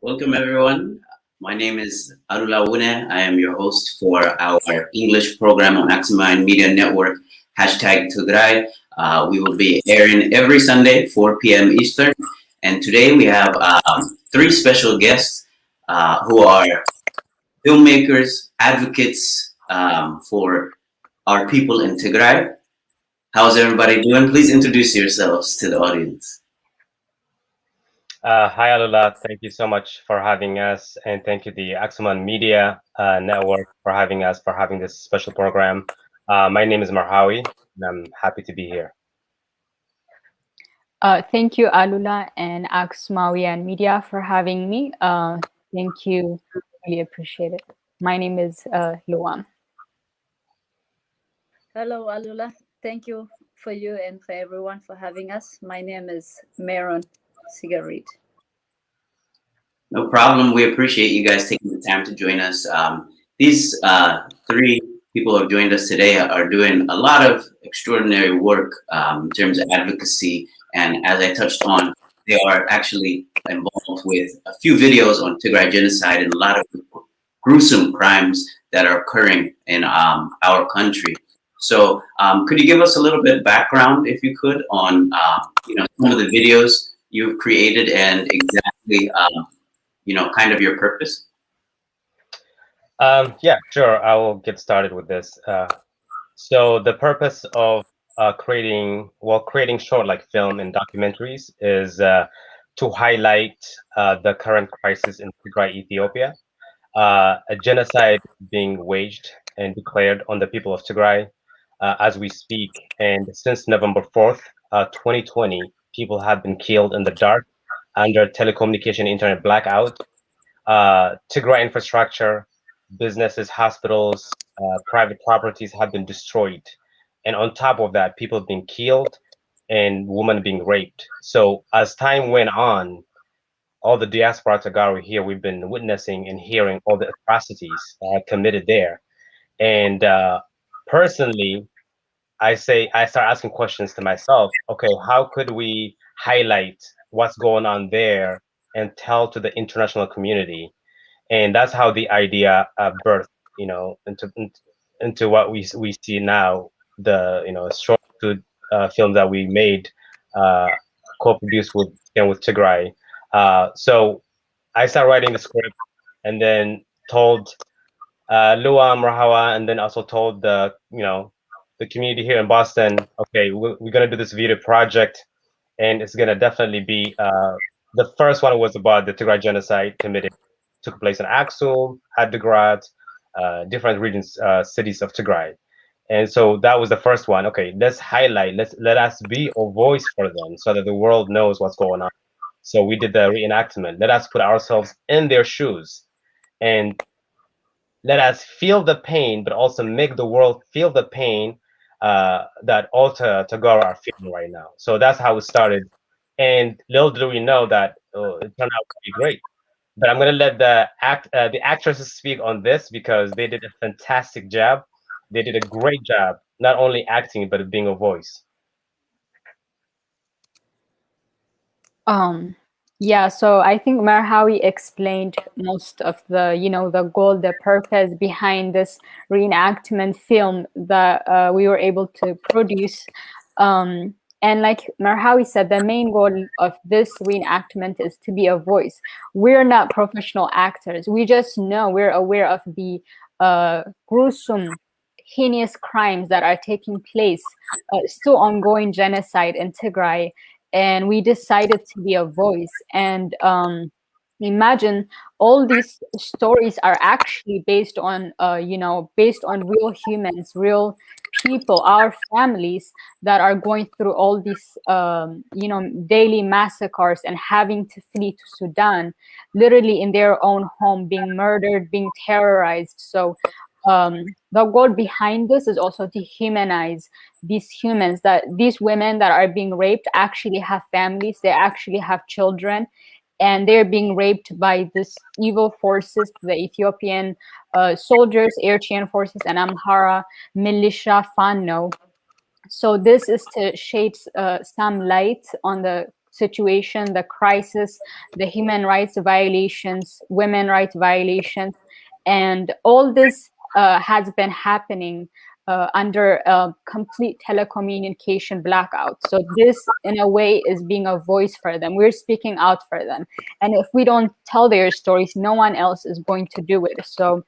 Welcome everyone. My name is Arula Wune. I am your host for our English program on Aximan Media Network, #Tigray. We will be airing every Sunday, 4 p.m. Eastern. And today we have three special guests who are filmmakers, advocates for our people in Tigray. How's everybody doing? Please introduce yourselves to the audience. Hi, Alula. Thank you so much for having us, and thank you the Axeman Media Network for having us, for having this special program. My name is Marhawi, and I'm happy to be here. Thank you, Alula and Axmawian Media for having me. Thank you. Really appreciate it. My name is Luam. Hello, Alula. Thank you for you and for everyone for having us. My name is Maron Cigarette. No problem. We appreciate you guys taking the time to join us. These three people who have joined us today are doing a lot of extraordinary work in terms of advocacy. And as I touched on, they are actually involved with a few videos on Tigray genocide and a lot of gruesome crimes that are occurring in our country. So could you give us a little bit background, if you could, on some of the videos you've created and exactly kind of your purpose? Yeah, sure. I will get started with this. So the purpose of creating short like film and documentaries is to highlight the current crisis in Tigray, Ethiopia, a genocide being waged and declared on the people of Tigray as we speak. And since November 4th, 2020, people have been killed in the dark under telecommunication internet blackout. Tigray infrastructure, businesses, hospitals, private properties have been destroyed. And on top of that, people being killed and women being raped. So as time went on, all the diaspora Tegaru here, we've been witnessing and hearing all the atrocities committed there. And personally, I start asking questions to myself, okay, how could we highlight what's going on there and tell to the international community? And that's how the idea birthed, into what we see now, the short good film that we made, co-produced with Tigray. So I started writing the script, and then told Luam Rahawa, and then also told the community here in Boston, okay, we're gonna do this video project, and it's gonna definitely be the first one was about the Tigray genocide took place in Aksum, Adigrat, different regions, cities of Tigray. And so that was the first one. Okay, let's highlight, let us be a voice for them so that the world knows what's going on. So we did the reenactment. Let us put ourselves in their shoes and let us feel the pain, but also make the world feel the pain that all Tagara are feeling right now. So that's how it started. And little do we know that it turned out to be great. But I'm gonna let the actresses speak on this because they did a fantastic job. They did a great job, not only acting but being a voice. Yeah, so I think Marhawi explained most of the, the goal, the purpose behind this reenactment film that we were able to produce. And like Marhawi said, the main goal of this reenactment is to be a voice. We're not professional actors. We just know, we're aware of the gruesome, heinous crimes that are taking place, still ongoing genocide in Tigray. And we decided to be a voice. And imagine all these stories are actually based on, based on real humans, real people, our families that are going through all these, daily massacres and having to flee to Sudan, literally in their own home, being murdered, being terrorized. So the goal behind this is also to humanize these humans, that these women that are being raped actually have families, they actually have children, and they're being raped by this evil forces, the Ethiopian soldiers, Eritrean forces, and Amhara militia Fano. So this is to shed some light on the situation, the crisis, the human rights violations, women rights violations, and all this has been happening under a complete telecommunication blackout. So this, in a way, is being a voice for them. We're speaking out for them, and if we don't tell their stories, no one else is going to do it. So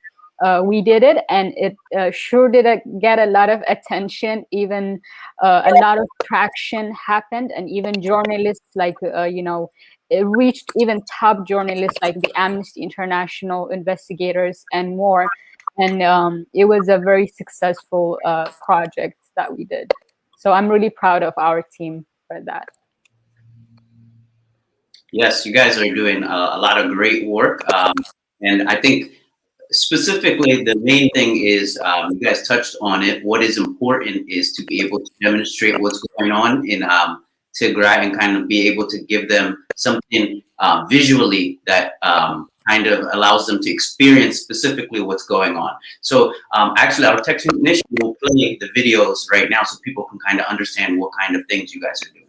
we did it, and it sure did get a lot of attention. Even a lot of traction happened, and even journalists like it reached even top journalists like the Amnesty International investigators and more. And it was a very successful project that we did. So I'm really proud of our team for that. Yes, you guys are doing a lot of great work. And I think specifically, the main thing is you guys touched on it. What is important is to be able to demonstrate what's going on in Tigray and kind of be able to give them something visually that kind of allows them to experience specifically what's going on. So actually, our technician will play the videos right now so people can kind of understand what kind of things you guys are doing.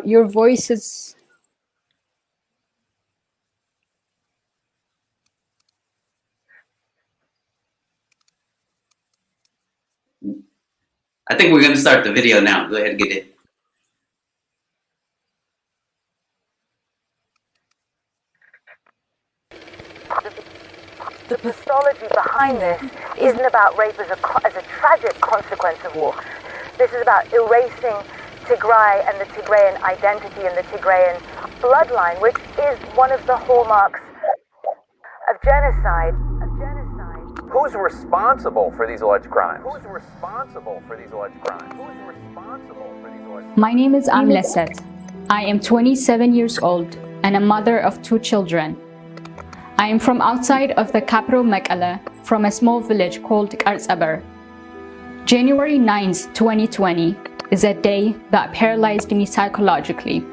Your voice is... I think we're going to start the video now. Go ahead and get it. The pathology behind this isn't about rape as a tragic consequence of war. This is about erasing Tigray and the Tigrayan identity and the Tigrayan bloodline, which is one of the hallmarks of genocide. Who's responsible for these alleged crimes? Who's responsible for these alleged crimes? Who's responsible for these alleged crimes? My name is Amleset. I am 27 years old and a mother of 2 children. I am from outside of the capital Mekelle, from a small village called Qartsaber. January 9th, 2020 is a day that paralyzed me psychologically.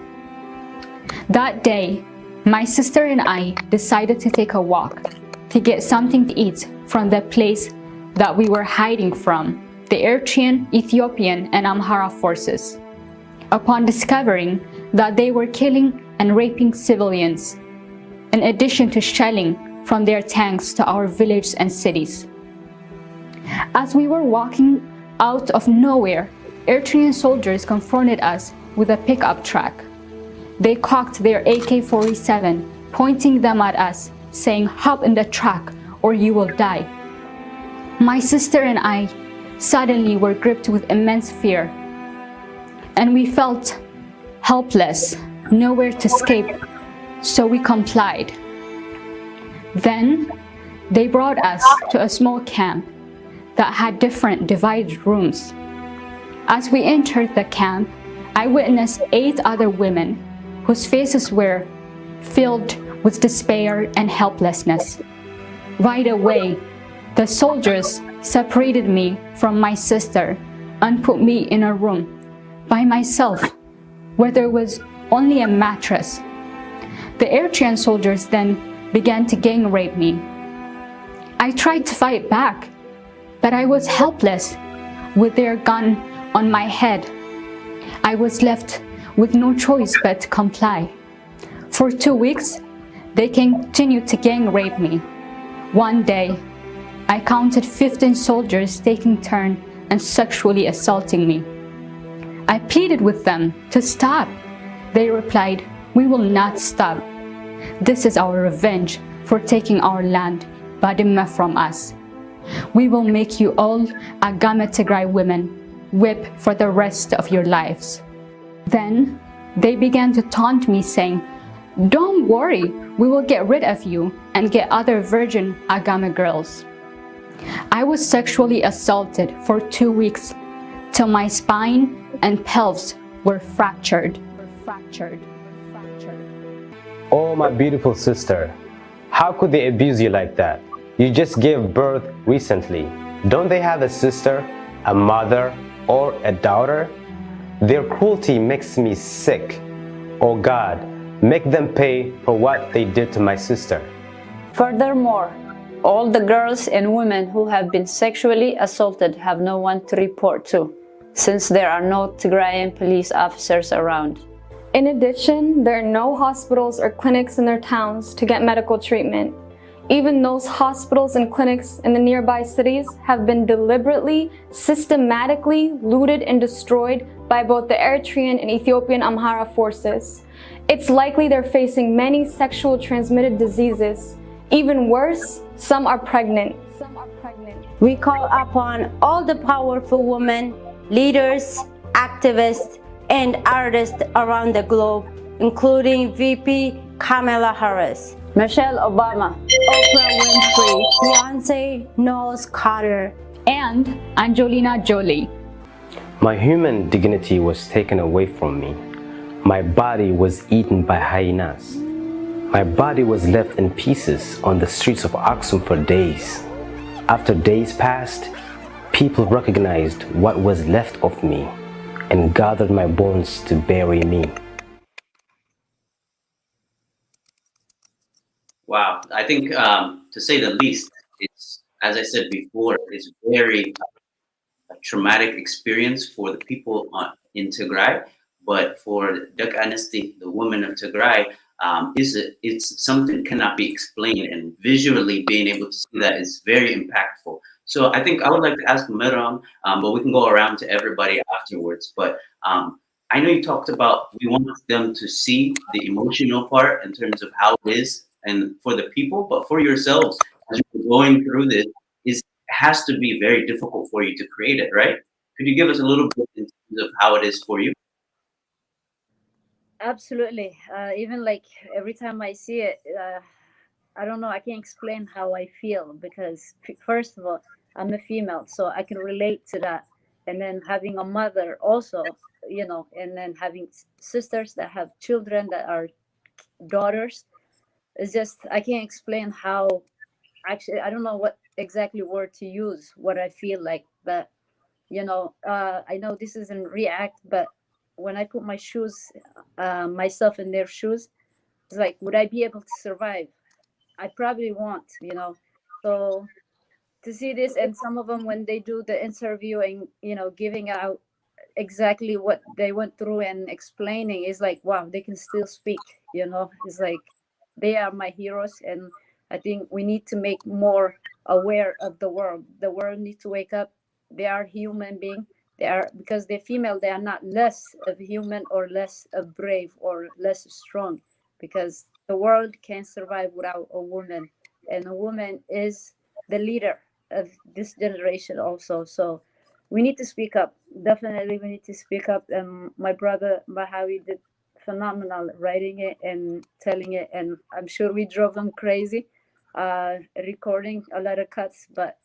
That day, my sister and I decided to take a walk to get something to eat from the place that we were hiding from, the Eritrean, Ethiopian, and Amhara forces. Upon discovering that they were killing and raping civilians, in addition to shelling from their tanks to our villages and cities. As we were walking out of nowhere, Eritrean soldiers confronted us with a pickup truck. They cocked their AK-47, pointing them at us, saying, "Hop in the truck or you will die." My sister and I suddenly were gripped with immense fear, and we felt helpless, nowhere to escape, so we complied. Then they brought us to a small camp that had different divided rooms. As we entered the camp, I witnessed 8 other women whose faces were filled with despair and helplessness. Right away, the soldiers separated me from my sister and put me in a room by myself where there was only a mattress. The Eritrean soldiers then began to gang rape me. I tried to fight back, but I was helpless with their gun on my head. I was left with no choice but to comply. For 2 weeks, they continued to gang rape me. One day, I counted 15 soldiers taking turn and sexually assaulting me. I pleaded with them to stop. They replied, "We will not stop. This is our revenge for taking our land, Badimma, from us. We will make you all Agama Tigray women whip for the rest of your lives." Then They began to taunt me, saying, "Don't worry, we will get rid of you and get other virgin Agame girls." I was sexually assaulted for 2 weeks till my spine and pelvis were fractured. Oh, my beautiful sister, how could they abuse you like that? You just gave birth recently. Don't they have a sister, a mother, or a daughter? Their cruelty makes me sick. Oh God, make them pay for what they did to my sister. Furthermore, all the girls and women who have been sexually assaulted have no one to report to, since there are no Tigrayan police officers around. In addition, there are no hospitals or clinics in their towns to get medical treatment. Even those hospitals and clinics in the nearby cities have been deliberately, systematically looted and destroyed by both the Eritrean and Ethiopian Amhara forces. It's likely they're facing many sexual transmitted diseases. Even worse, some are pregnant. We call upon all the powerful women, leaders, activists, and artists around the globe, including VP Kamala Harris, Michelle Obama, Oprah Winfrey, Beyonce Knowles Carter, and Angelina Jolie. My human dignity was taken away from me. My body was eaten by hyenas. My body was left in pieces on the streets of Aksum for days. After days passed, people recognized what was left of me and gathered my bones to bury me. Wow, I think to say the least, it's, as I said before, it's very a traumatic experience for the people in Tigray, but for Duk Anesti, the women of Tigray, it's something cannot be explained, and visually being able to see that is very impactful. So I think I would like to ask Miram, but we can go around to everybody afterwards. But I know you talked about we want them to see the emotional part in terms of how it is and for the people, but for yourselves, as you're going through this, has to be very difficult for you to create it, right? Could you give us a little bit in terms of how it is for you? absolutely. Even like every time I see it, I don't know, I can't explain how I feel because, first of all, I'm a female, so I can relate to that. And then having a mother also, and then having sisters that have children that are daughters. It's just, I can't explain how, actually, I don't know what exactly word to use, what I feel like. But, I know this isn't react, but when I put myself in their shoes, it's like, would I be able to survive? I probably won't. So to see this, and some of them when they do the interview and giving out exactly what they went through and explaining, is like, wow, they can still speak. It's like they are my heroes, and I think we need to make more aware of the world needs to wake up. They are human being. They are, because they're female, they are not less of human or less of brave or less strong, because the world can't survive without a woman, and a woman is the leader of this generation also. So we need to speak up. Definitely we need to speak up. And my brother Mahawi did phenomenal writing it and telling it, and I'm sure we drove him crazy recording a lot of cuts, but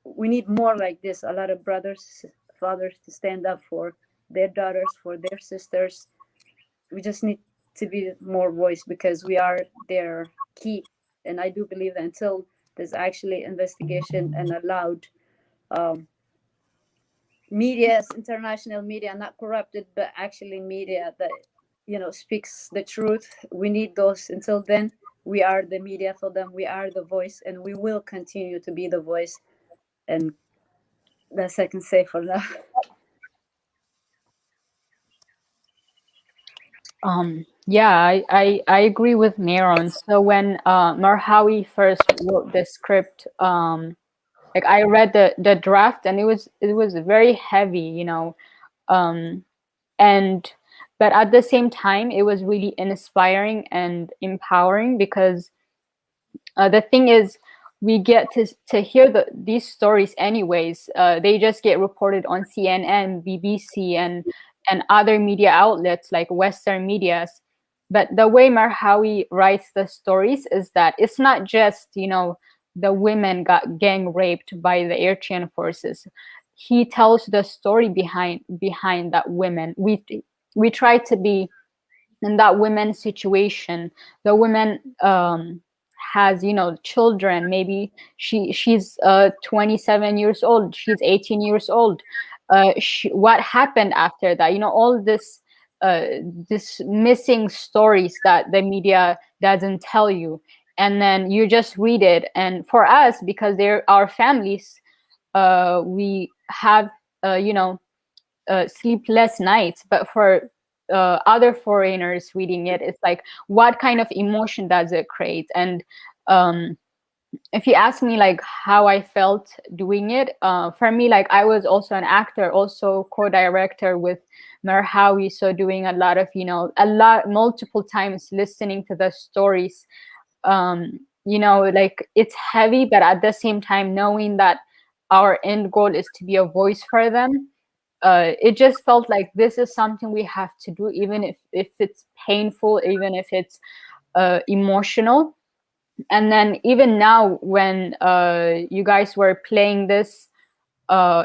we need more like this, a lot of brothers, fathers to stand up for their daughters, for their sisters. We just need to be more voice, because we are their key. And I do believe that until there's actually investigation and allowed media, international media, not corrupted, but actually media that speaks the truth, we need those. Until then, we are the media for them, we are the voice, and we will continue to be the voice. And that's I can say for now. Yeah, I agree with Maron. So when Marhawi first wrote the script, like I read the draft, and it was very heavy. Um, and but at the same time, it was really inspiring and empowering, because the thing is, we get to hear these stories anyways. They just get reported on CNN, BBC, and other media outlets like Western medias. But the way Marhawi writes the stories is that it's not just, the women got gang raped by the Eritrean forces. He tells the story behind that women. We try to be in that women's situation. The woman has, children. Maybe she's 27 years old, she's 18 years old. What happened after that, all uh, this missing stories that the media doesn't tell you, and then you just read it. And for us, because they're our families, we have sleepless nights. But for other foreigners reading it, it's like, what kind of emotion does it create? And if you ask me like how I felt doing it, for me, like, I was also an actor, also co-director with Merhawi, so doing a lot of, multiple times listening to the stories. Like, it's heavy, but at the same time, knowing that our end goal is to be a voice for them, it just felt like this is something we have to do, even if it's painful, even if it's emotional. And then even now, when you guys were playing this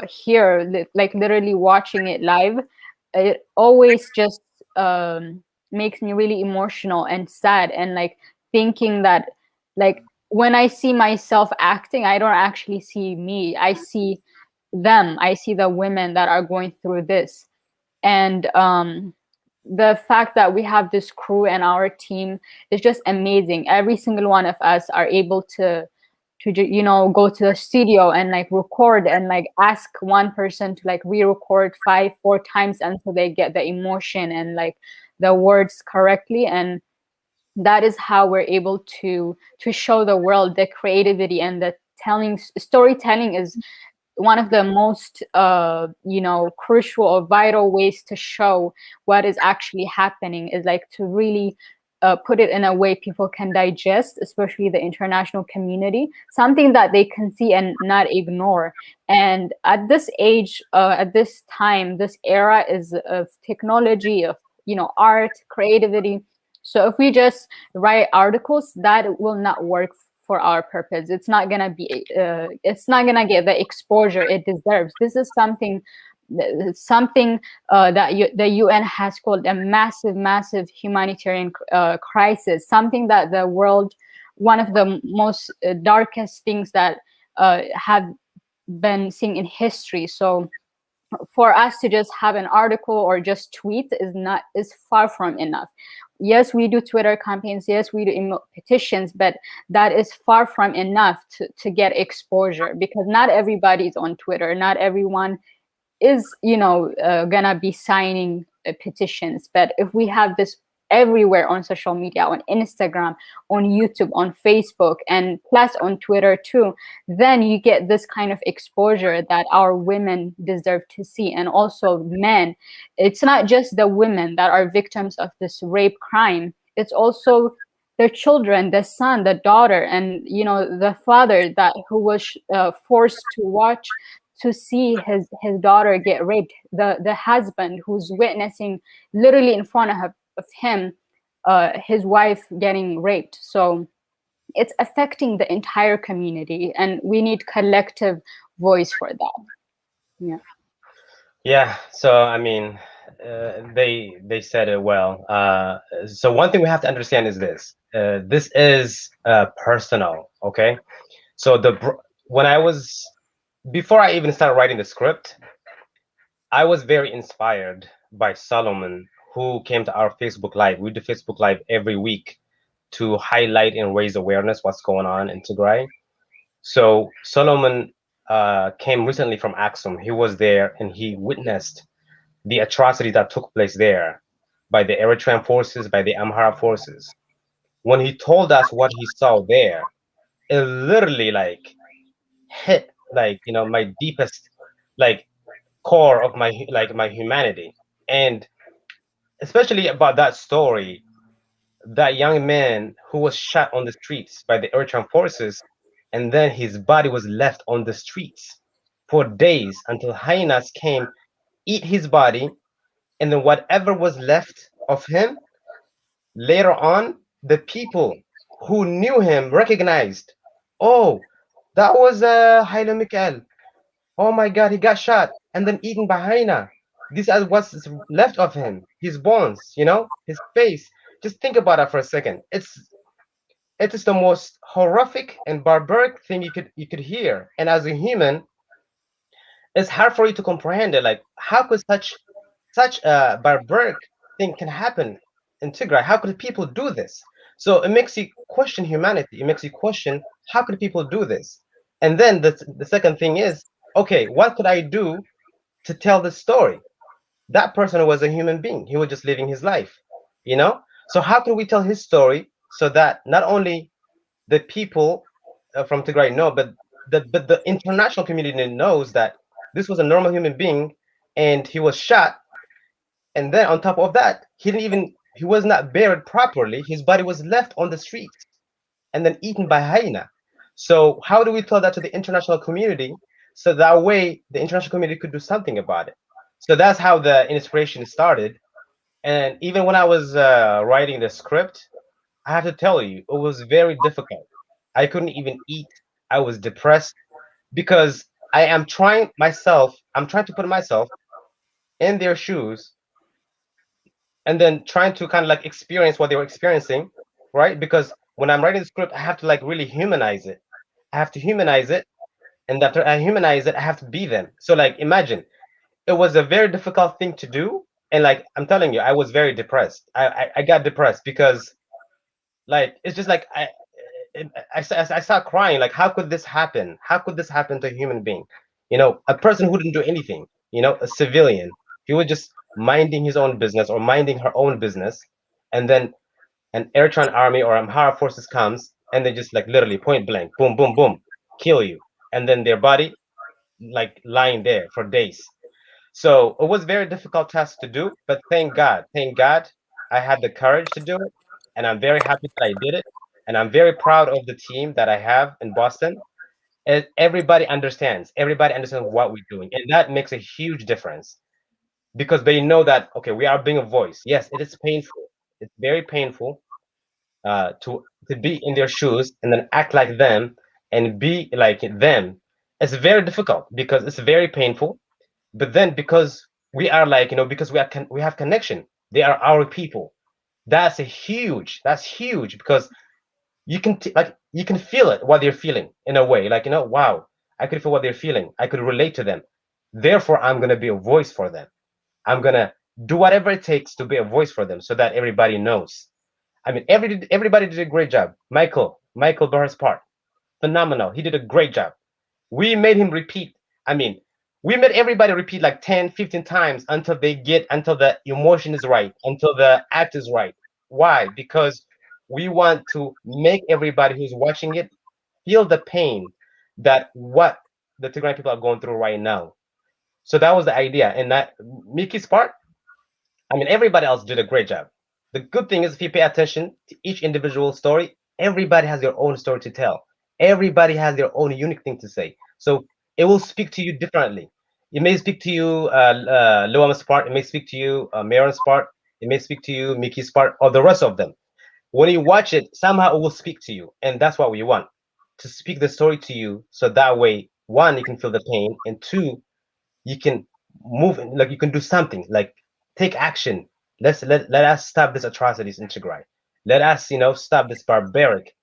here, like literally watching it live, it always just makes me really emotional and sad, and like thinking that, like, when I see myself acting, I don't actually see me, I see them, I see the women that are going through this. And the fact that we have this crew and our team is just amazing. Every single one of us are able to go to the studio and like record, and like ask one person to like re-record 5-4 times until they get the emotion and like the words correctly. And that is how we're able to show the world the creativity and the storytelling is one of the most crucial or vital ways to show what is actually happening, is like to really put it in a way people can digest, especially the international community, something that they can see and not ignore. And at this age, at this time, this era is of technology, of art, creativity. So if we just write articles, that will not work for our purpose. It's not gonna be it's not gonna get the exposure it deserves. This is something that the UN has called a massive humanitarian crisis, something that the world, one of the most darkest things that have been seen in history. So for us to just have an article or just tweet is far from enough. Yes, we do Twitter campaigns, yes, we do petitions, but that is far from enough to get exposure, because not everybody is on Twitter, not everyone is gonna be signing petitions. But if we have this everywhere on social media, on Instagram, on YouTube, on Facebook, and plus on Twitter too, then you get this kind of exposure that our women deserve to see. And also men, it's not just the women that are victims of this rape crime, it's also their children, the son, the daughter, and the father that who was forced to watch, to see his daughter get raped, the husband who's witnessing literally in front of him his wife getting raped. So it's affecting the entire community, and we need collective voice for that. Yeah. Yeah. So I mean, they said it well. So one thing we have to understand is this. This is personal. Okay. So when I was, before I even started writing the script, I was very inspired by Solomon, who came to our Facebook Live. We do Facebook Live every week to highlight and raise awareness what's going on in Tigray. So Solomon came recently from Axum. He was there and he witnessed the atrocity that took place there by the Eritrean forces, by the Amhara forces. When he told us what he saw there, it literally like hit like my deepest like core of my humanity. And especially about that story, that young man who was shot on the streets by the Eritrean forces, and then his body was left on the streets for days until hyenas came, eat his body, and then whatever was left of him later on, the people who knew him recognized, oh, that was Haile Mikhail. Oh my God, he got shot and then eaten by hyena. This is what's left of him. His bones, his face. Just think about that for a second. It is the most horrific and barbaric thing you could hear. And as a human, it's hard for you to comprehend it. Like, how could such a barbaric thing can happen in Tigray? How could people do this? So it makes you question humanity. It makes you question, how could people do this? And then the second thing is, okay, what could I do to tell the story? That person was a human being. He was just living his life, you know? So how can we tell his story so that not only the people from Tigray know, but the international community knows that this was a normal human being and he was shot, and then on top of that, he was not buried properly. His body was left on the streets and then eaten by hyena. So how do we tell that to the international community so that way the international community could do something about it? So that's how the inspiration started. And even when I was writing the script, I have to tell you, it was very difficult. I couldn't even eat. I was depressed because I'm trying to put myself in their shoes and then trying to kind of like experience what they were experiencing, right? Because when I'm writing the script, I have to like really humanize it. I have to humanize it, and after I humanize it, I have to be them. So like imagine, it was a very difficult thing to do, and like I'm telling you, I was very depressed. I got depressed because like it's just like I started crying. Like, how could this happen? How could this happen to a human being? A person who didn't do anything. A civilian. He was just minding his own business or minding her own business, and then an Eritrean army or Amhara forces comes and they just like literally point blank, boom, boom, boom, kill you, and then their body like lying there for days. So it was very difficult task to do, but thank God, I had the courage to do it, and I'm very happy that I did it, and I'm very proud of the team that I have in Boston. And everybody understands what we're doing, and that makes a huge difference because they know that okay, we are being a voice. Yes, it is painful. It's very painful to be in their shoes and then act like them and be like them. It's very difficult because it's very painful, but then because we are like because we have connection, they are our people. That's huge because you can feel it what they're feeling in a way, like wow, I could feel what they're feeling, I could relate to them, therefore I'm going to be a voice for them. I'm going to do whatever it takes to be a voice for them so that everybody knows. I mean, everybody did a great job. Michael Burr's part, phenomenal. He did a great job. We made him repeat. I mean, we made everybody repeat like 10, 15 times until the emotion is right, until the act is right. Why? Because we want to make everybody who's watching it feel the pain that what the Tigray people are going through right now. So that was the idea. And that Mickey's part, I mean, everybody else did a great job. The good thing is, if you pay attention to each individual story, everybody has their own story to tell. Everybody has their own unique thing to say. So it will speak to you differently. It may speak to you, Luam's part. It may speak to you, Maron's part. It may speak to you, Mickey's part, or the rest of them. When you watch it, somehow it will speak to you, and that's what we want, to speak the story to you, so that way, one, you can feel the pain, and two, you can move, like you can do something, like take action. Let us stop these atrocities in Tigray. Let us stop this barbaric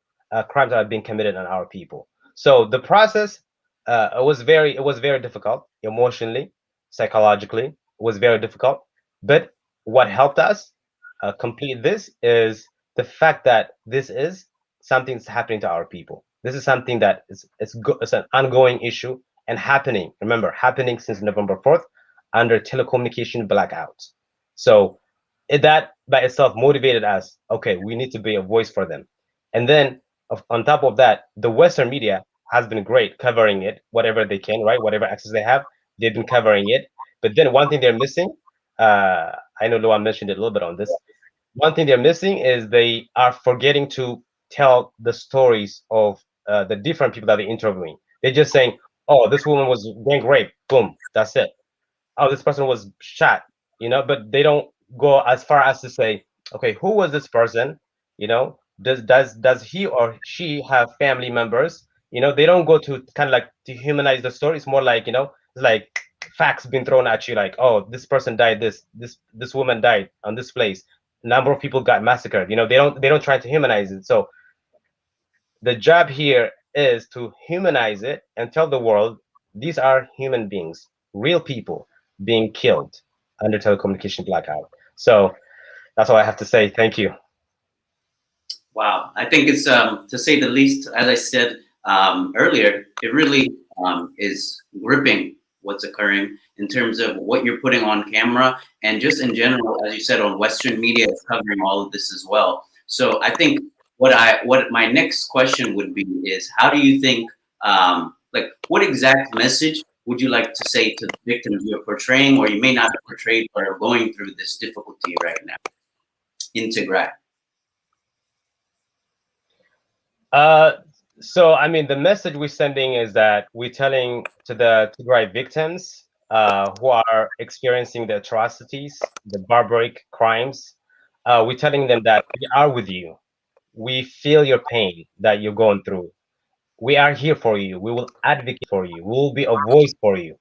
crimes that are being committed on our people. So the process, it was very difficult, emotionally, psychologically. It was very difficult, but what helped us complete this is the fact that this is something that's happening to our people. This is something that it's an ongoing issue and happening. Remember, happening since November 4th under telecommunication blackouts. So that by itself motivated us. Okay, we need to be a voice for them. And then on top of that, the Western media has been great covering it, whatever they can, right? Whatever access they have, they've been covering it. But then one thing they're missing, I know Luan mentioned it a little bit on this. One thing they're missing is they are forgetting to tell the stories of the different people that they're interviewing. They're just saying, "Oh, this woman was gang raped. Boom, that's it. Oh, this person was shot. but they don't go as far as to say, okay, who was this person? Does he or she have family members? They don't go to kind of like to humanize the story. It's more like, it's like facts being thrown at you, like, oh, this person died, this woman died on this place, number of people got massacred. They don't try to humanize it. So the job here is to humanize it and tell the world these are human beings, real people being killed under telecommunication blackout. So that's all I have to say. Thank you. Wow, I think it's to say the least. As I said earlier, it really is gripping what's occurring in terms of what you're putting on camera, and just in general, as you said, on Western media is covering all of this as well. So I think what my next question would be is, how do you think, like, what exact message would you like to say to the victims you're portraying, or you may not have portrayed, or are going through this difficulty right now in Tigray? So I mean, the message we're sending is that we're telling to the Tigray victims who are experiencing the atrocities, the barbaric crimes. We're telling them that we are with you. We feel your pain that you're going through. We are here for you. We will advocate for you. We will be a voice for you.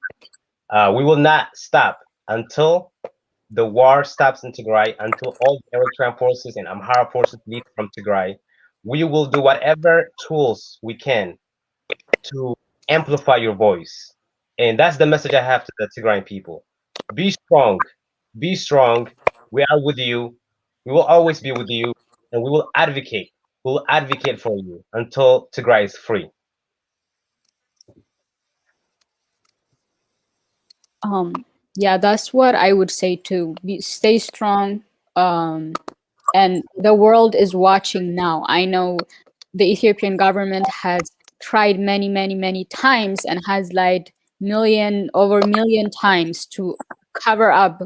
We will not stop until the war stops in Tigray, until all the Eritrean forces and Amhara forces leave from Tigray. We will do whatever tools we can to amplify your voice. And that's the message I have to the Tigrayan people. Be strong. Be strong. We are with you. We will always be with you. And we will advocate. We will advocate for you until Tigray is free. Yeah, that's what I would say too. Stay strong. And the world is watching now. I know the Ethiopian government has tried many, many, many times and has lied over a million times to cover up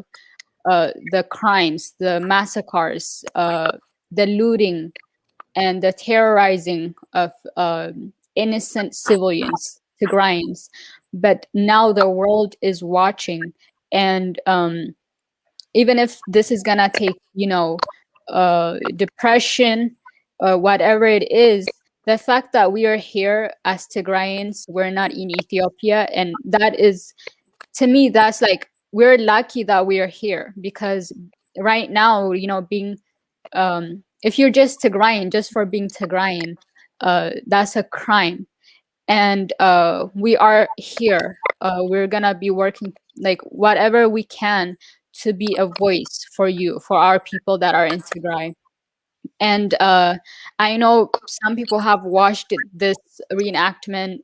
the crimes, the massacres, the looting, and the terrorizing of innocent civilians, Tigrayans. But now the world is watching, and even if this is gonna take, depression, whatever it is, the fact that we are here as Tigrayans, we're not in Ethiopia, and that is, to me, that's like, we're lucky that we are here, because right now, being if you're just Tigrayan, just for being Tigrayan, that's a crime. And we are here. We're gonna be working like whatever we can to be a voice for you, for our people that are in Tigray. And I know some people have watched this reenactment,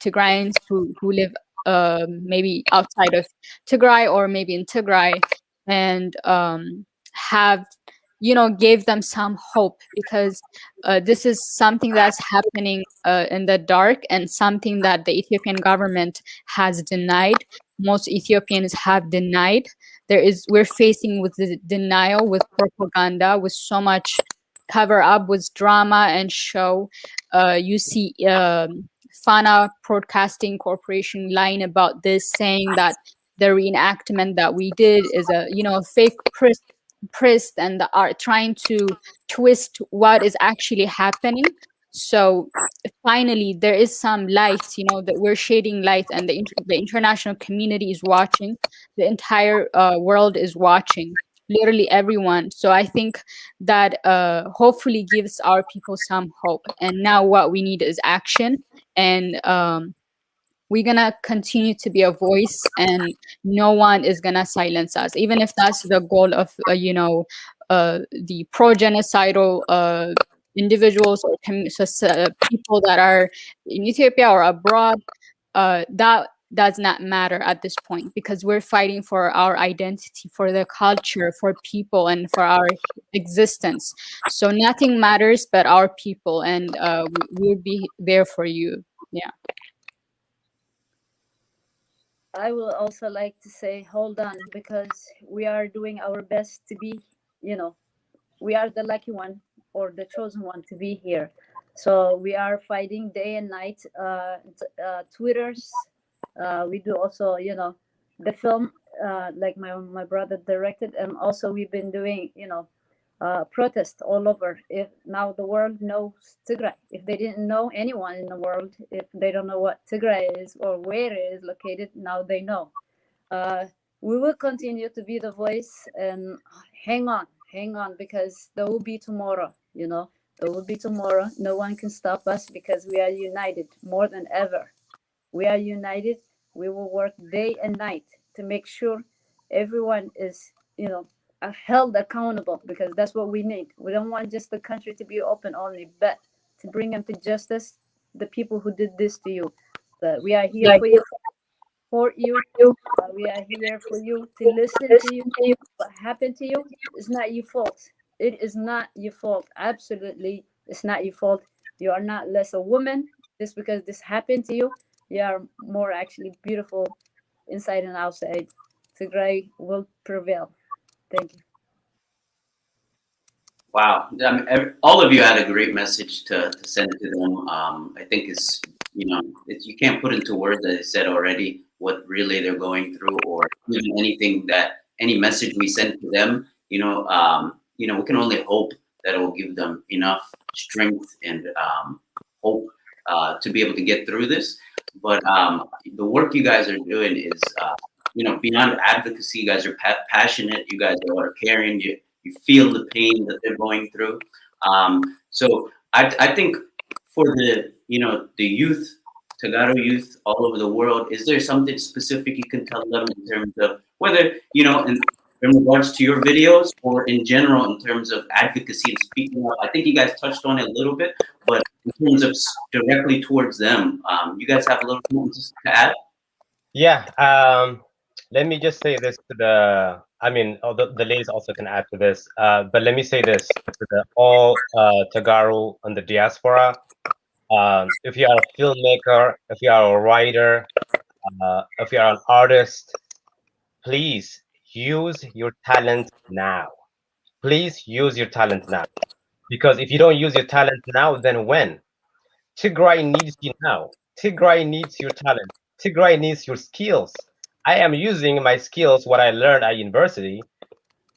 Tigrayans who live maybe outside of Tigray or maybe in Tigray, and have, gave them some hope, because this is something that's happening in the dark, and something that the Ethiopian government has denied. Most Ethiopians have denied. We're facing with the denial, with propaganda, with so much cover up, with drama and show. You see Fana Broadcasting Corporation lying about this, saying that the reenactment that we did is a, fake press, and the art trying to twist what is actually happening. So finally there is some light, that we're shading light, and the international community is watching. The entire world is watching, literally everyone. So I think that hopefully gives our people some hope. And now what we need is action. And we're gonna continue to be a voice, and no one is gonna silence us, even if that's the goal of the pro-genocidal individuals or people that are in Ethiopia or abroad. That does not matter at this point, because we're fighting for our identity, for the culture, for people, and for our existence. So nothing matters but our people, and we'll be there for you. Yeah. I will also like to say, hold on, because we are doing our best to be, we are the lucky one or the chosen one to be here. So we are fighting day and night. Twitters. We do also, the film like my brother directed, and also we've been doing, protest all over. If now the world knows Tigray, if they didn't know anyone in the world, if they don't know what Tigray is or where it is located, now they know. Uh, we will continue to be the voice, and hang on, because there will be tomorrow. There will be tomorrow. No one can stop us because we are united more than ever. We are united. We will work day and night to make sure everyone is, held accountable, because that's what we need. We don't want just the country to be open only, but to bring them to justice, the people who did this to you. But we are here for you, for you. We are here for you, to listen to you. What happened to you is not your fault. It is not your fault. Absolutely, it's not your fault. You are not less a woman just because this happened to you. You are more actually beautiful inside and outside. Tigray will prevail. Thank you. Wow. I mean, all of you had a great message to send to them. I think it's, you can't put into words, as I said already, what really they're going through, or even any message we send to them, we can only hope that it will give them enough strength and hope to be able to get through this. But the work you guys are doing is, beyond advocacy. You guys are passionate. You guys are caring. You feel the pain that they're going through. So I think for the youth, Tegaru youth all over the world, is there something specific you can tell them in terms of whether, in regards to your videos or in general in terms of advocacy and speaking up? I think you guys touched on it a little bit, but in terms of directly towards them, you guys have a little something to add? Yeah. Let me just say this to I mean, the ladies also can add to this. But let me say this to all Tegaru on the diaspora. If you are a filmmaker, if you are a writer, if you are an artist, please use your talent now. Please use your talent now. Because if you don't use your talent now, then when? Tigray needs you now. Tigray needs your talent. Tigray needs your skills. I am using my skills, what I learned at university,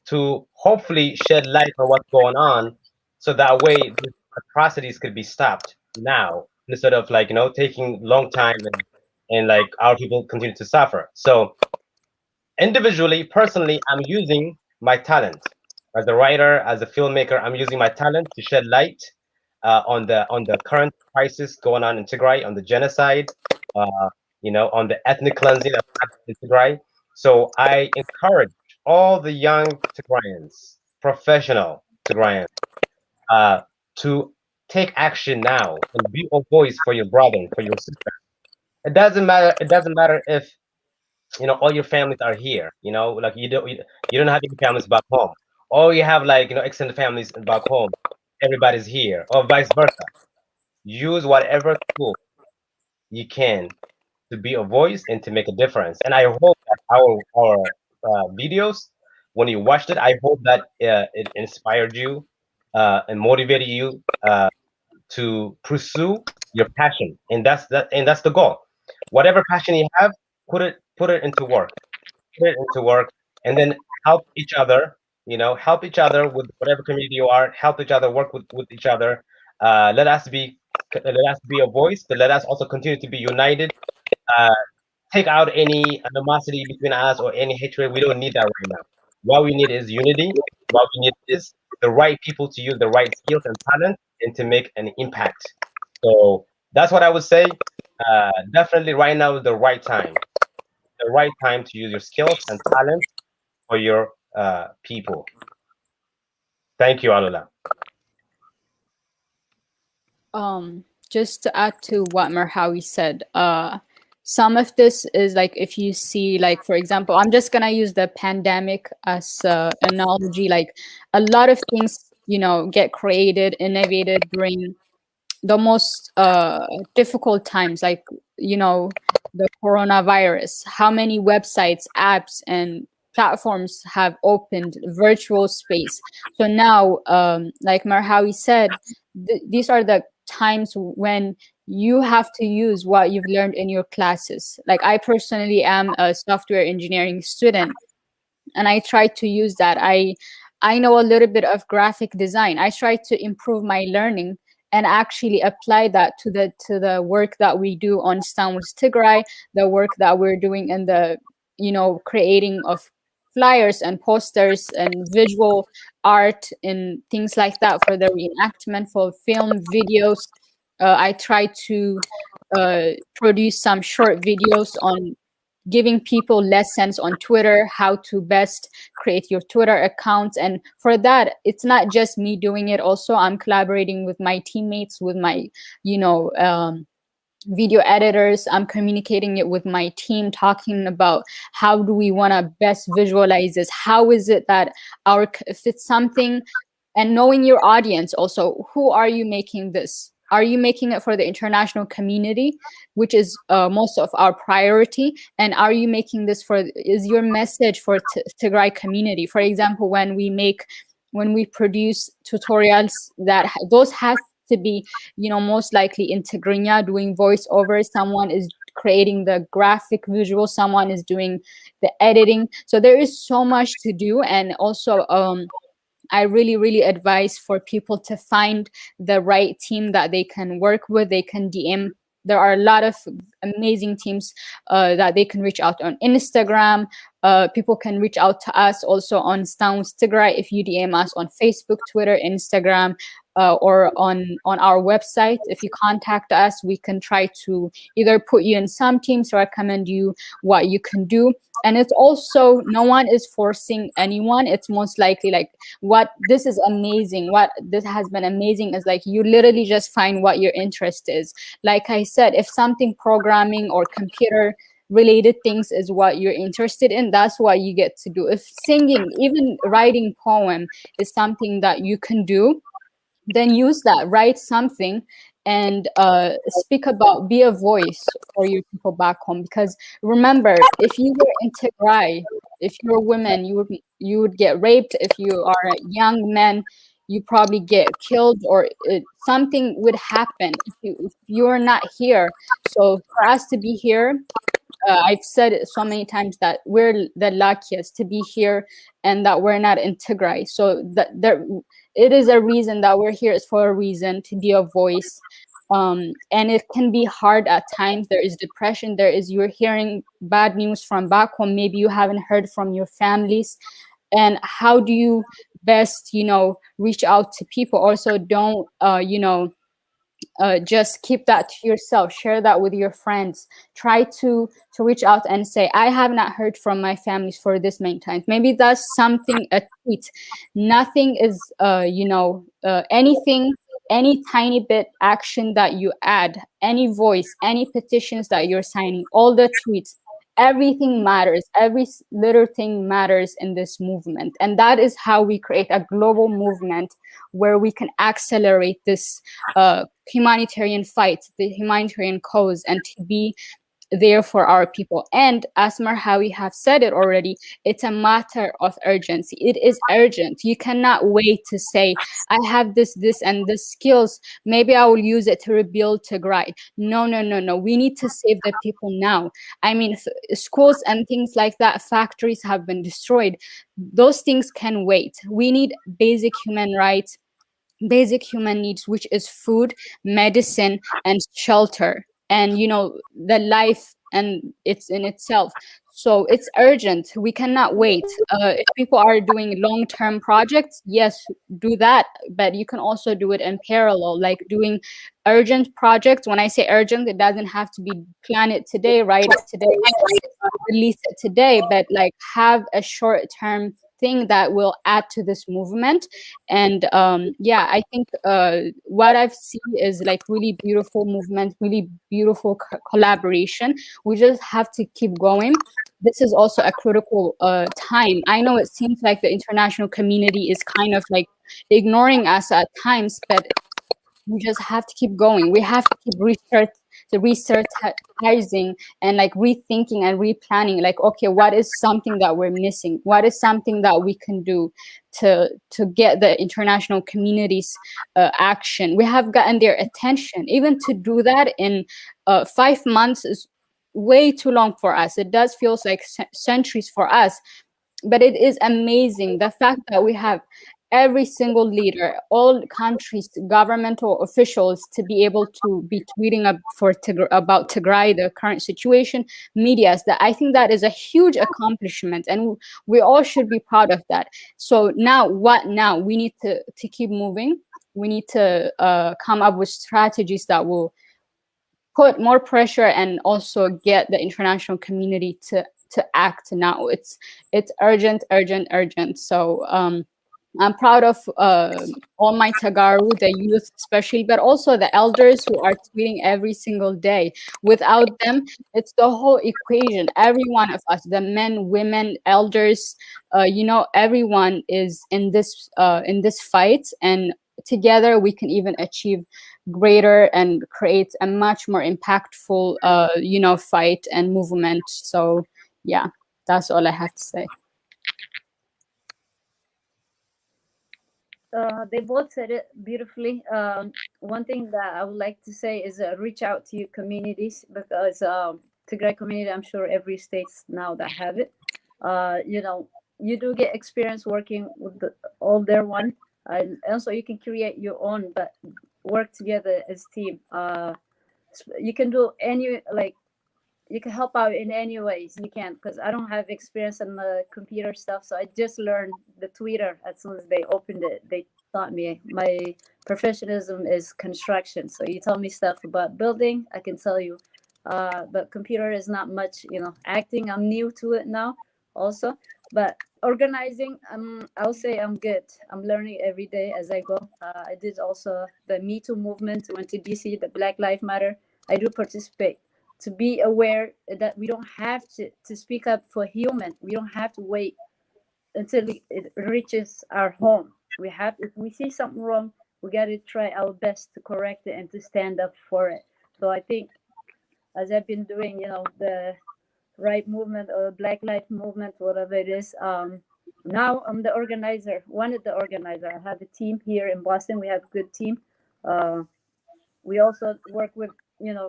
to hopefully shed light on what's going on, so that way these atrocities could be stopped now, instead of taking long time and like our people continue to suffer. So individually, personally, I'm using my talent as a writer, as a filmmaker. I'm using my talent to shed light on the current crisis going on in Tigray, on the genocide, on the ethnic cleansing that's happening in Tigray. So I encourage all the young Tigrayans, professional Tigrayans, to take action now and be a voice for your brother and for your sister. It doesn't matter. It doesn't matter if all your families are here. Like you don't have any families back home, or you have extended families back home. Everybody's here, or vice versa. Use whatever tool you can to be a voice and to make a difference. And I hope that our videos, when you watched it, I hope that it inspired you and motivated you to pursue your passion. And that's the goal. Whatever passion you have, put it into work. Put it into work, and then help each other. Help each other with whatever community you are. Help each other, work with each other. Let us be a voice, but let us also continue to be united. Uh, Take out any animosity between us or any hatred. We don't need that right now. What we need is unity. What we need is the right people to use the right skills and talent and to make an impact. So that's what I would say. Definitely right now is the right time. The right time to use your skills and talent for your people. Thank you, Alula. Just to add to what Marhawi said, some of this is like, if you see, like, for example, I'm just gonna use the pandemic as an analogy. Like, a lot of things, get created, innovated during the most difficult times, like, the coronavirus. How many websites, apps, and platforms have opened virtual space? So now, like Marhawi said, these are the times when you have to use what you've learned in your classes. Like I personally am a software engineering student, and I try to use that. I know a little bit of graphic design. I try to improve my learning and actually apply that to the work that we do on Stand with Tigray, the work that we're doing in the, you know, creating of flyers and posters and visual art and things like that for the reenactment, for film videos. I try to produce some short videos on giving people lessons on Twitter, how to best create your Twitter accounts. And for that, it's not just me doing it. Also, I'm collaborating with my teammates, with my, you know, video editors. I'm communicating it with my team, talking about how do we want to best visualize this? How is it that if it's something, and knowing your audience also, who are you making this? Are you making it for the international community, which is most of our priority? And are you making this is your message for Tigray community? For example, when we produce tutorials, those have to be, you know, most likely in Tigrinya, doing voiceover. Someone is creating the graphic visual, someone is doing the editing. So there is so much to do. And also I really, really advise for people to find the right team that they can work with. They can DM. There are a lot of amazing teams that they can reach out on Instagram. People can reach out to us also on Stand with Tigray. If you DM us on Facebook, Twitter, Instagram, or on our website, if you contact us, we can try to either put you in some teams, recommend you what you can do. And it's also, no one is forcing anyone. It's most likely like, what this is amazing, what this has been amazing is like you literally just find what your interest is. Like I said, if something programming or computer related things is what you're interested in, that's what you get to do. If singing, even writing poem is something that you can do, then use that, write something, and speak about, be a voice for your people back home. Because remember, if you were in Tigray, if you're a woman, you would get raped. If you are a young man, you probably get killed, or something would happen if you're not here. So for us to be here, I've said it so many times that we're the luckiest to be here, and that we're not in Tigray. So that it is a reason that we're here. Is for a reason, to be a voice. And it can be hard at times. There is depression. You're hearing bad news from back home. Maybe you haven't heard from your families. And how do you best, reach out to people? Also, don't, just keep that to yourself. Share that with your friends. Try to reach out and say, I have not heard from my families for this many times. Maybe that's something, a tweet. Nothing is anything, any tiny bit action that you add, any voice, any petitions that you're signing, all the tweets, everything matters. Every little thing matters in this movement. And that is how we create a global movement where we can accelerate this humanitarian fight, the humanitarian cause, and to be there for our people. And as Marhawi have said it already, it's a matter of urgency. It is urgent. You cannot wait to say, I have this, and this skills. Maybe I will use it to rebuild Tigray. No. We need to save the people now. I mean, schools and things like that, factories have been destroyed. Those things can wait. We need basic human rights, basic human needs, which is food, medicine, and shelter, and the life, and it's in itself. So it's urgent. We cannot wait. If people are doing long-term projects, yes, do that, but you can also do it in parallel, like doing urgent projects. When I say urgent, it doesn't have to be plan it today, write it today, release it today, but like have a short-term thing that will add to this movement. And I think what I've seen is like really beautiful movement, really beautiful collaboration. We just have to keep going. This is also a critical time. I know it seems like the international community is kind of like ignoring us at times, but we just have to keep going. We have to keep the researching and like rethinking and replanning, like, okay, what is something that we're missing, what is something that we can do to get the international community's action. We have gotten their attention. Even to do that in 5 months is way too long for us. It does feels like centuries for us, but it is amazing the fact that we have every single leader, all countries, governmental officials, to be able to be tweeting about Tigray, the current situation, medias. That I think that is a huge accomplishment, and we all should be proud of that. So now, what now? We need to keep moving. We need to come up with strategies that will put more pressure and also get the international community to act now. It's urgent, urgent, urgent. So I'm proud of all my Tegaru, the youth especially, but also the elders who are tweeting every single day. Without them, it's the whole equation. Every one of us, the men, women, elders, everyone is in this fight, and together we can even achieve greater and create a much more impactful, fight and movement. So yeah, that's all I have to say. They both said it beautifully. One thing that I would like to say is reach out to your communities, because Tigray community, I'm sure every state's now that have it. You do get experience working with the older one, and also you can create your own, but work together as team. You can do any, like, you can help out in any ways you can, because I don't have experience in the computer stuff, so I just learned the Twitter as soon as they opened it. They taught me. My professionalism is construction, so you tell me stuff about building, I can tell you, but computer is not much. Acting, I'm new to it now also, but organizing, I'll say I'm good. I'm learning every day as I go. I did also the Me Too movement, went to DC, the Black Lives Matter. I do participate, to be aware that we don't have to speak up for human. We don't have to wait until it reaches our home. If we see something wrong, we got to try our best to correct it and to stand up for it. So I think, as I've been doing, the right movement or Black Lives movement, whatever it is, now I'm the organizer, one of the organizer. I have a team here in Boston. We have a good team. We also work with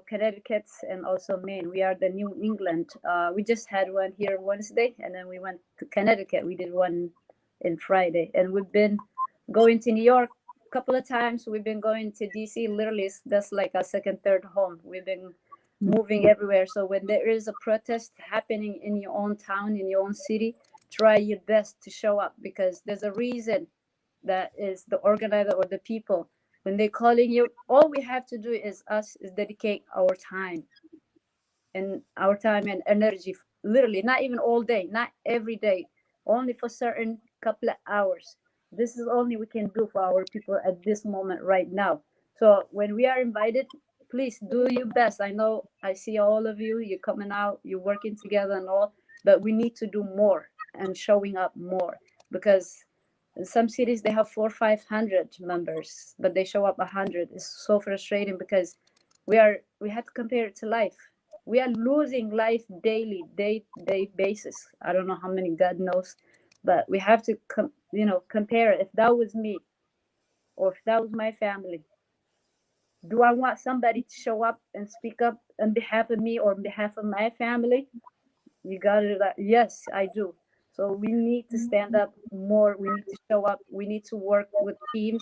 Connecticut and also Maine. We are the New England. We just had one here Wednesday, and then we went to Connecticut. We did one in Friday, and we've been going to New York a couple of times. We've been going to DC. Literally, that's like our second, third home. We've been moving everywhere. So when there is a protest happening in your own town, in your own city, try your best to show up, because there's a reason that is the organizer or the people. When they're calling you, all we have to do is dedicate our time and energy. Literally, not even all day, not every day, only for certain couple of hours. This is only we can do for our people at this moment right now. So when we are invited, please do your best. I know I see all of you, you're coming out, you're working together and all, but we need to do more and showing up more, because in some cities they have 400-500 members, but they show up 100. It's so frustrating, because we have to compare it to life. We are losing life daily, day basis. I don't know how many, God knows, but we have to compare it. If that was me, or if that was my family, do I want somebody to show up and speak up on behalf of me or on behalf of my family? You got it. Yes, I do. So we need to stand up more. We need to show up. We need to work with teams.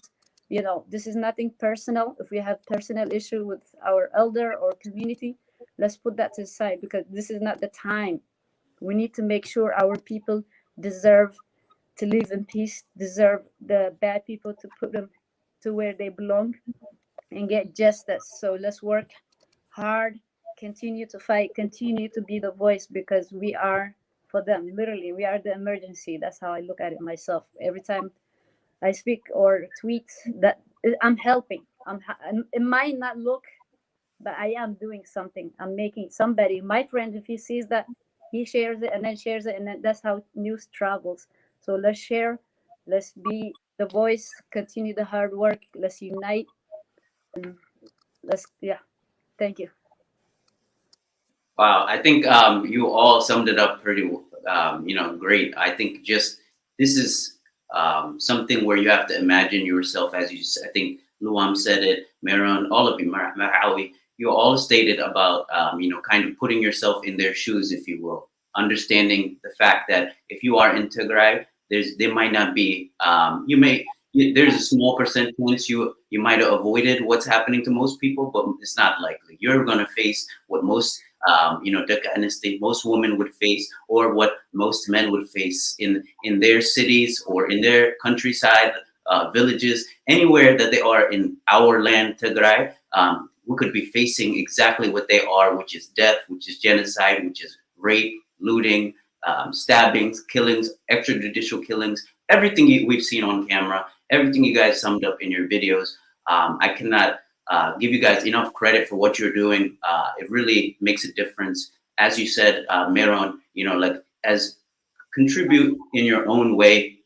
This is nothing personal. If we have personal issue with our elder or community, let's put that to the side, because this is not the time. We need to make sure our people deserve to live in peace, deserve the bad people to put them to where they belong and get justice. So let's work hard, continue to fight, continue to be the voice, because we are for them. Literally, we are the emergency. That's how I look at it myself. Every time I speak or tweet, that I'm helping. It might not look, but I am doing something. I'm making somebody, my friend, if he sees that, he shares it and then shares it, and then that's how news travels. So let's share, let's be the voice, continue the hard work, let's unite, and let's, yeah. Thank you. Wow, I think you all summed it up pretty, great. I think just this is something where you have to imagine yourself, as you said. I think Luam said it, Meron, all of you, Marawi, you all stated about, kind of putting yourself in their shoes, if you will, understanding the fact that if you are in Tigray, there might not be, there's a small percent chance you might have avoided what's happening to most people, but it's not likely. You're going to face what most Dhaka Anastate, most women would face, or what most men would face in their cities or in their countryside, villages, anywhere that they are in our land, Tigray. We could be facing exactly what they are, which is death, which is genocide, which is rape, looting, stabbings, killings, extrajudicial killings, everything we've seen on camera, everything you guys summed up in your videos. I cannot give you guys enough credit for what you're doing. It really makes a difference. As you said, Meron, like as contribute in your own way,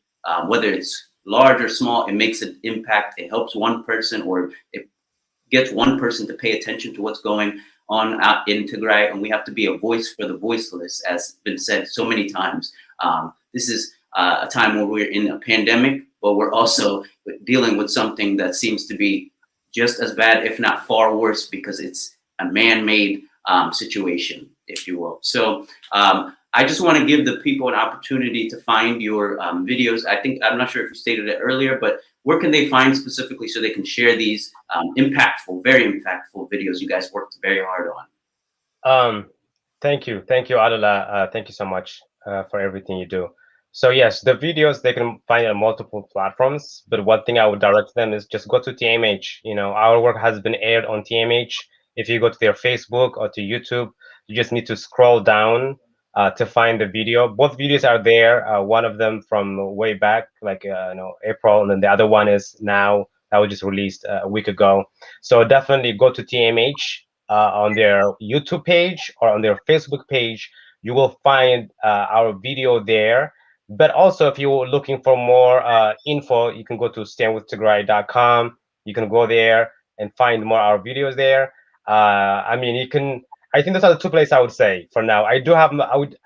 whether it's large or small, it makes an impact. It helps one person, or it gets one person to pay attention to what's going on out in Tigray, and we have to be a voice for the voiceless, as been said so many times. This is a time where we're in a pandemic, but we're also dealing with something that seems to be just as bad, if not far worse, because it's a man-made situation, if you will. So I just want to give the people an opportunity to find your videos. I'm not sure if you stated it earlier, but where can they find specifically so they can share these very impactful videos you guys worked very hard on? Thank you, Adela. Thank you so much for everything you do. So yes, the videos they can find on multiple platforms, but one thing I would direct them is just go to TMH. Our work has been aired on TMH. If you go to their Facebook or to YouTube, you just need to scroll down to find the video. Both videos are there. One of them from way back, like April, and then the other one is now that was just released a week ago. So definitely go to TMH on their YouTube page or on their Facebook page. You will find our video there. But also, if you're looking for more info, you can go to standwithtigray.com. You can go there and find more our videos there. I mean, you can. I think those are the two places I would say for now. I do have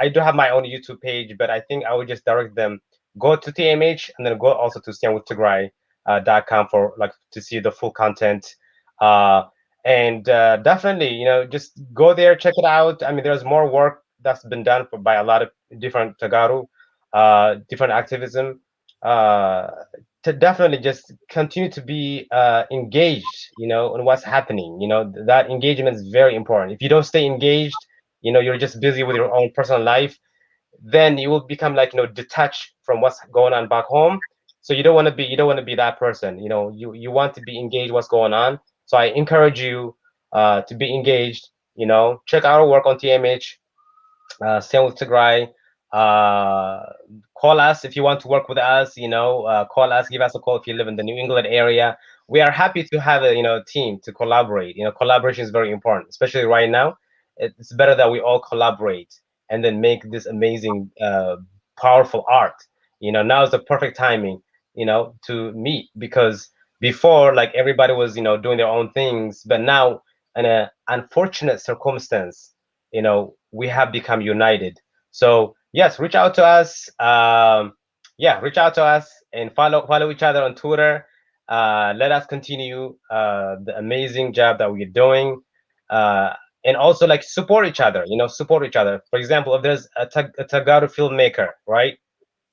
I do have my own YouTube page, but I think I would just direct them go to TMH and then go also to standwithtigray.com for like to see the full content. And definitely, just go there, check it out. I mean, there's more work that's been done by a lot of different Tegaru, different activism, uh, to definitely just continue to be engaged, in what's happening. That engagement is very important. If you don't stay engaged, you're just busy with your own personal life, then you will become like detached from what's going on back home. So you don't want to be that person. You want to be engaged what's going on. So I encourage you to be engaged. Check out our work on TMH, same with Tigray. Uh, Call us if you want to work with us. Call us, give us a call if you live in the New England area. We are happy to have a team to collaborate. Collaboration is very important, especially right now. It's better that we all collaborate and then make this amazing, powerful art. Now is the perfect timing, to meet, because before, like, everybody was doing their own things, but now in an unfortunate circumstance, we have become united. So yes, reach out to us. Yeah, reach out to us and follow each other on Twitter. Let us continue the amazing job that we're doing, and also like support each other. Support each other. For example, if there's a Tegaru filmmaker, right?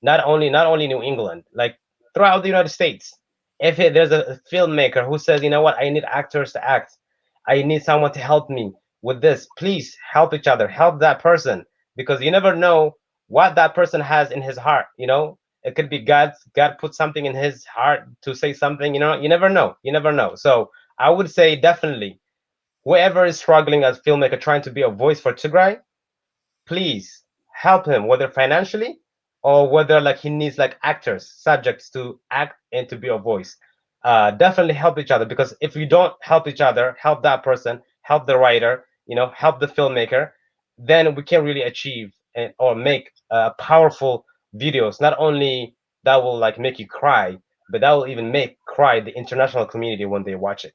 Not only New England, like throughout the United States. If there's a filmmaker who says, what, I need actors to act, I need someone to help me with this, please help each other, help that person, because you never know what that person has in his heart. It could be God put something in his heart to say something. You never know. So I would say definitely whoever is struggling as filmmaker trying to be a voice for Tigray, please help him, whether financially or whether like he needs like actors, subjects to act and to be a voice. Definitely help each other, because if we don't help each other, help that person, help the writer, help the filmmaker, then we can really achieve or make powerful videos. Not only that will like make you cry, but that will even make cry the international community when they watch it.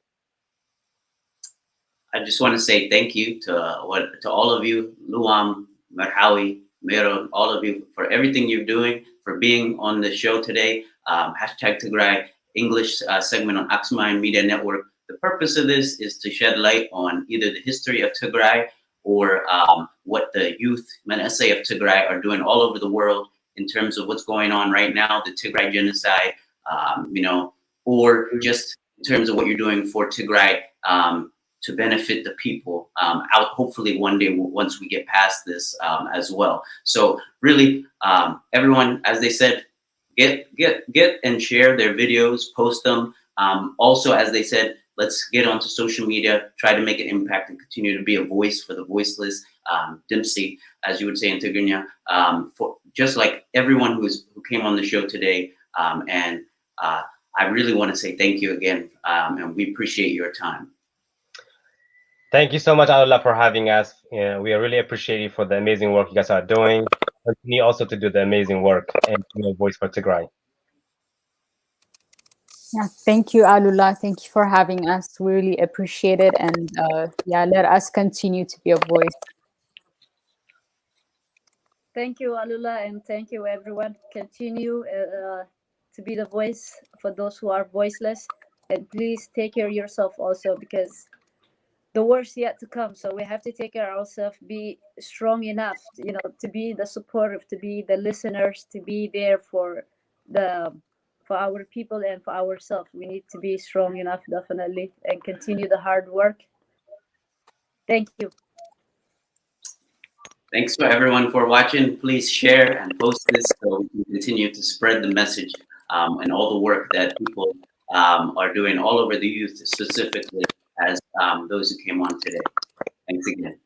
I just want to say thank you to all of you, Luam, Merhawi, Mero, all of you for everything you're doing, for being on the show today. Hashtag Tigray English segment on Axiom Media Network. The purpose of this is to shed light on either the history of Tigray or what the youth Menasai of Tigray are doing all over the world in terms of what's going on right now, the Tigray genocide, or just in terms of what you're doing for Tigray to benefit the people out. Hopefully, one day once we get past this as well. So really, everyone, as they said, get and share their videos, post them. Also, as they said, let's get onto social media, try to make an impact, and continue to be a voice for the voiceless. Dempsey, as you would say in Tigrinya, for just like everyone who came on the show today, and I really want to say thank you again, and we appreciate your time. Thank you so much, Alula, for having us. We really appreciate you for the amazing work you guys are doing. Continue also to do the amazing work and be a voice for Tigray. Yeah, thank you, Alula. Thank you for having us. We really appreciate it, and yeah, let us continue to be a voice. Thank you, Alula, and thank you, everyone. Continue to be the voice for those who are voiceless, and please take care of yourself also, because the worst yet to come. So we have to take care of ourselves, be strong enough, to be the supportive, to be the listeners, to be there for our people and for ourselves. We need to be strong enough, definitely, and continue the hard work. Thank you. Thanks for everyone for watching. Please share and post this so we can continue to spread the message and all the work that people are doing all over the youth, specifically as those who came on today. Thanks again.